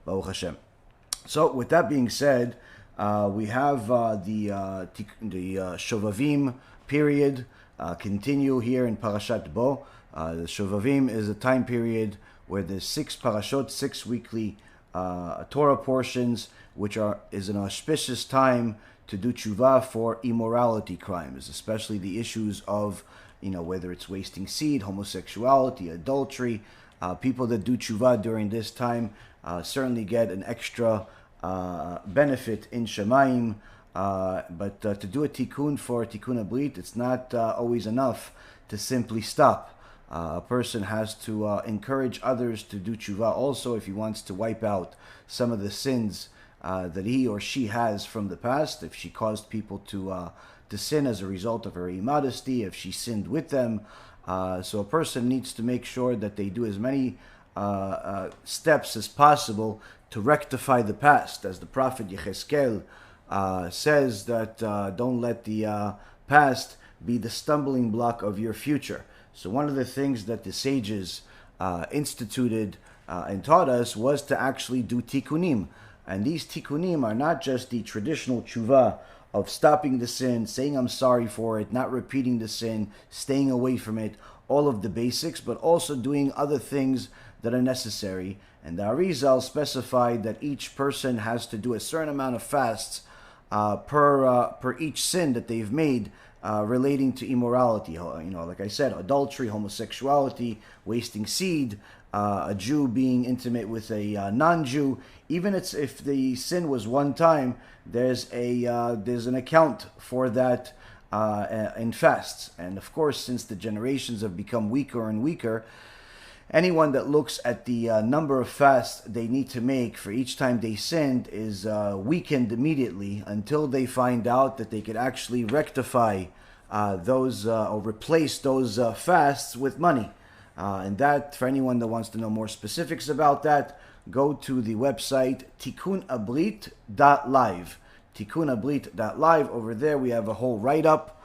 Baruch Hashem. So with that being said, we have the SHOVAVIM period continue here in Parashat Bo. The SHOVAVIM is a time period where there's 6 parashot, 6 weekly Torah portions, which is an auspicious time to do tshuva for immorality crimes, especially the issues of, whether it's wasting seed, homosexuality, adultery. People that do tshuva during this time certainly get an extra benefit in Shemayim. But to do a tikkun for tikkun abrit, it's not always enough to simply stop. A person has to encourage others to do tshuva also if he wants to wipe out some of the sins that he or she has from the past. If she caused people to sin as a result of her immodesty, if she sinned with them. So a person needs to make sure that they do as many steps as possible to rectify the past. As the prophet Yecheskel says that don't let the past be the stumbling block of your future. So one of the things that the sages instituted and taught us was to actually do tikkunim. And these tikkunim are not just the traditional tshuva of stopping the sin, saying I'm sorry for it, not repeating the sin, staying away from it, all of the basics, but also doing other things that are necessary. And the Arizal specified that each person has to do a certain amount of fasts per each sin that they've made relating to immorality. Like I said, adultery, homosexuality, wasting seed, a Jew being intimate with a non-Jew. Even if the sin was one time, there's an account for that in fasts. And of course, since the generations have become weaker and weaker, anyone that looks at the number of fasts they need to make for each time they sinned is weakened immediately until they find out that they could actually rectify those or replace those fasts with money. And that, for anyone that wants to know more specifics about that, go to the website tikkunabrit.live. tikkunabrit.live. Over there we have a whole write-up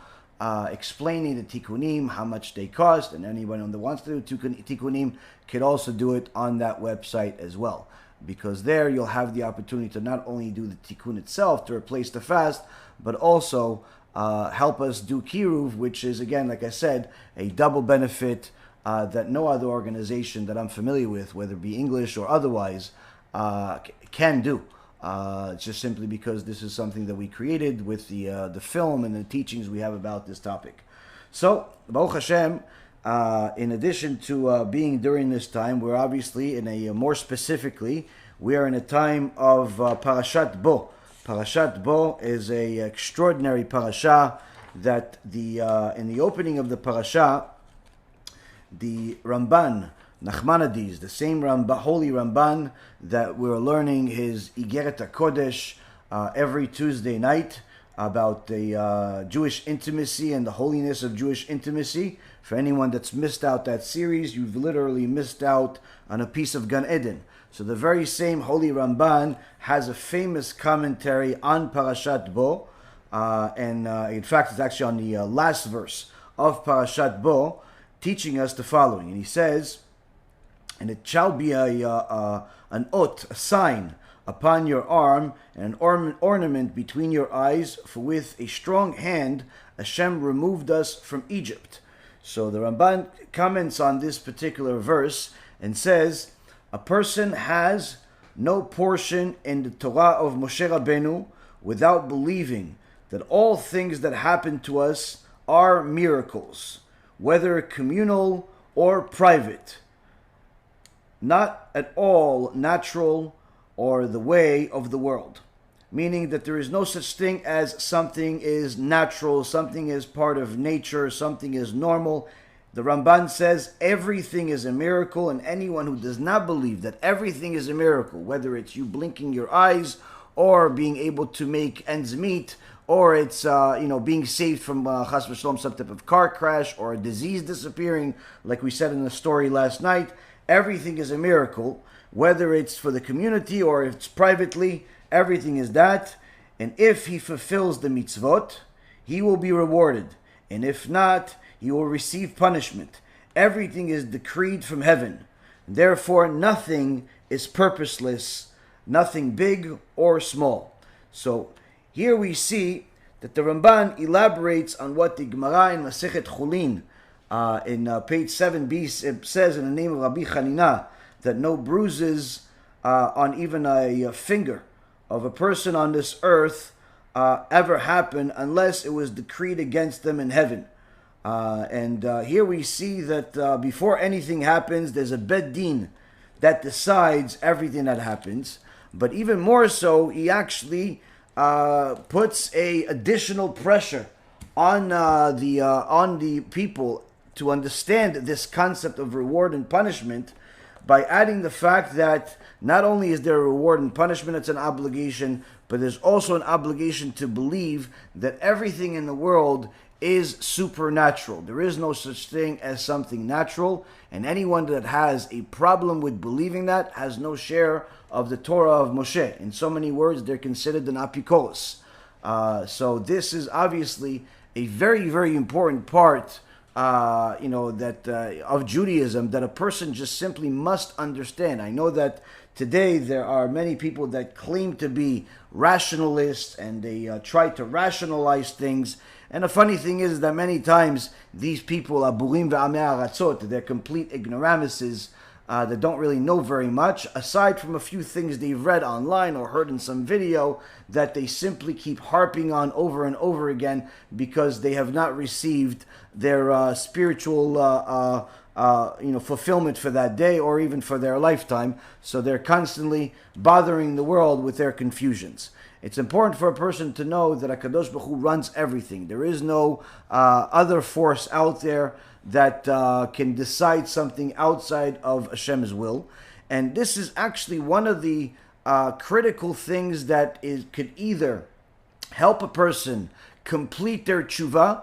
explaining the tikkunim, how much they cost, and anyone that wants to do tikkunim could also do it on that website as well. Because there you'll have the opportunity to not only do the tikkun itself to replace the fast, but also help us do Kiruv, which is, again, like I said, a double benefit that no other organization that I'm familiar with, whether it be English or otherwise, can do. Just simply because this is something that we created with the film and the teachings we have about this topic. So, Baruch Hashem, in addition to being during this time, we're obviously more specifically, we are in a time of Parashat Bo. Parashat Bo is a extraordinary parasha that in the opening of the parasha, the Ramban, Nachmanides, the same Holy Ramban that we're learning his Igeret HaKodesh every Tuesday night about the Jewish intimacy and the holiness of Jewish intimacy. For anyone that's missed out that series, you've literally missed out on a piece of Gan Eden. So the very same Holy Ramban has a famous commentary on Parashat Bo, and in fact it's actually on the last verse of Parashat Bo, teaching us the following. And he says, and it shall be an ot, a sign upon your arm, and an ornament between your eyes, for with a strong hand HaShem removed us from Egypt. So the Ramban comments on this particular verse and says, a person has no portion in the Torah of Moshe Rabbeinu without believing that all things that happen to us are miracles, whether communal or private, not at all natural or the way of the world. Meaning that there is no such thing as something is natural, something is part of nature, something is normal. The Ramban says everything is a miracle, and anyone who does not believe that everything is a miracle, whether it's you blinking your eyes or being able to make ends meet, or it's being saved from chas v'shalom, some type of car crash or a disease disappearing, like we said in the story last night, everything is a miracle, whether it's for the community or if it's privately, everything is that. And if he fulfills the mitzvot, he will be rewarded. And if not, he will receive punishment. Everything is decreed from heaven. Therefore, nothing is purposeless nothing big or small. So here we see that the Ramban elaborates on what the Gemara in Masechet Chulin in page 7b says in the name of Rabbi Chanina, that no bruises on even a finger of a person on this earth ever happen unless it was decreed against them in heaven. And here we see that before anything happens, there's a bed din that decides everything that happens. But even more so, he actually puts a additional pressure on the people to understand this concept of reward and punishment by adding the fact that not only is there a reward and punishment, it's an obligation, but there's also an obligation to believe that everything in the world is supernatural. There is no such thing as something natural, and anyone that has a problem with believing that has no share of the Torah of Moshe. In so many words, they're considered an apikoros. So this is obviously a very, very important part of Judaism that a person just simply must understand. I know that today there are many people that claim to be rationalists and they try to rationalize things. And the funny thing is that many times these people are burim ve'amei aratzot, they're complete ignoramuses that don't really know very much, aside from a few things they've read online or heard in some video that they simply keep harping on over and over again because they have not received their spiritual fulfillment for that day or even for their lifetime. So they're constantly bothering the world with their confusions. It's important for a person to know that HaKadosh Baruch Hu runs everything. There is no other force out there that can decide something outside of Hashem's will. And this is actually one of the critical things that could either help a person complete their tshuva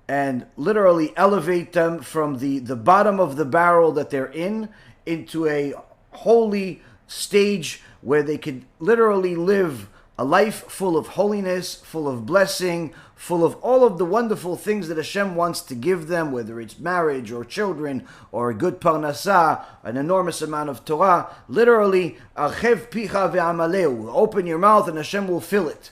and literally elevate them from the bottom of the barrel that they're in into a holy stage where they could literally live a life full of holiness, full of blessing, full of all of the wonderful things that Hashem wants to give them, whether it's marriage or children or a good parnasah, an enormous amount of Torah. Literally, achev picha ve'amaleu, open your mouth and Hashem will fill it,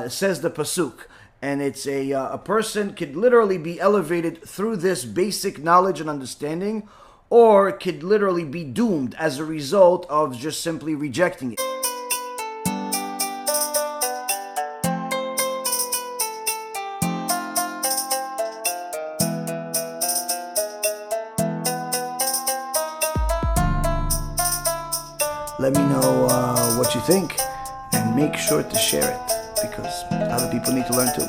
says the pasuk. And it's a person could literally be elevated through this basic knowledge and understanding, or could literally be doomed as a result of just simply rejecting it. Let me know what you think, and make sure to share it, because other people need to learn too.